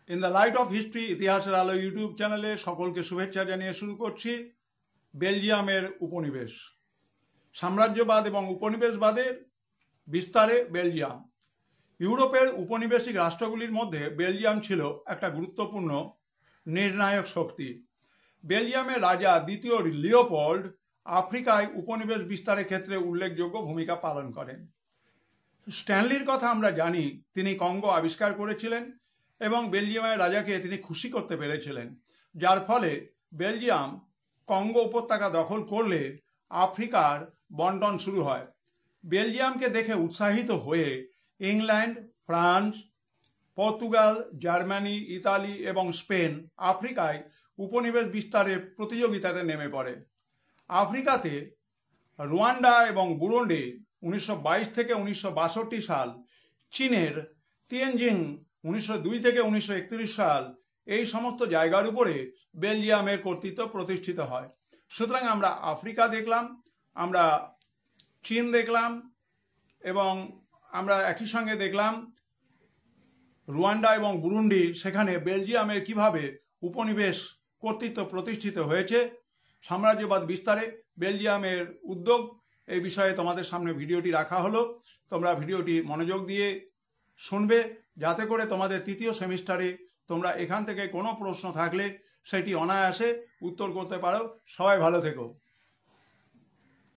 In the light off history ইতিহাসের আলো YouTube চ্যানেলে সকলকে শুভেচ্ছা জানিয়ে শুরু করছি বেলজিয়ামের উপনিবেশ। সাম্রাজ্যবাদ এবং উপনিবেশবাদের বিস্তারে বেলজিয়াম। ইউরোপের উপনিবেশিক রাষ্ট্রগুলির মধ্যে বেলজিয়াম ছিল একটা গুরুত্বপূর্ণ নির্ণায়ক শক্তি। বেলজিয়ামের রাজা দ্বিতীয় লিওপোল্ড আফ্রিকায় উপনিবেশ বিস্তারের ক্ষেত্রে উল্লেখযোগ্য ভূমিকা পালন করেন। স্ট্যানলির কথা আমরা জানি, তিনি কঙ্গো আবিষ্কার করেছিলেন এবং বেলজিয়ামের রাজাকে তিনি খুশি করতে পেরেছিলেন, যার ফলে বেলজিয়াম কঙ্গো উপত্যকা দখল করলে আফ্রিকার বন্টন শুরু হয়। বেলজিয়ামকে দেখে উৎসাহিত হয়ে England, France, Portugal, Germany, Italy এবং স্পেন আফ্রিকায় উপনিবেশ বিস্তারের প্রতিযোগিতাতে নেমে পড়ে। আফ্রিকাতে রুয়ান্ডা এবং বুরুন্ডি 1922 থেকে 1962 সাল, চীনের তিয়েনজিং 1902 থেকে 1931 সাল, এই সমস্ত জায়গার উপরে বেলজিয়ামের কর্তৃত্ব প্রতিষ্ঠিত হয়। সুতরাং আমরা আফ্রিকা দেখলাম, আমরা চীন দেখলাম এবং আমরা একই সঙ্গে দেখলাম রুয়ান্ডা এবং বুরুন্ডি, সেখানে বেলজিয়ামের কিভাবে উপনিবেশ কর্তৃত্ব প্রতিষ্ঠিত হয়েছে। সাম্রাজ্যবাদ বিস্তারে বেলজিয়ামের উদ্যোগ, এই বিষয়ে তোমাদের সামনে ভিডিওটি রাখা হলো। তোমরা ভিডিওটি মনোযোগ দিয়ে শুনবে, যাতে করে তোমাদের তৃতীয় সেমিস্টারে তোমরা এখান থেকে কোনো প্রশ্ন থাকলে সেটি অনায়াসে উত্তর করতে পারো। সবাই ভালো থেকো।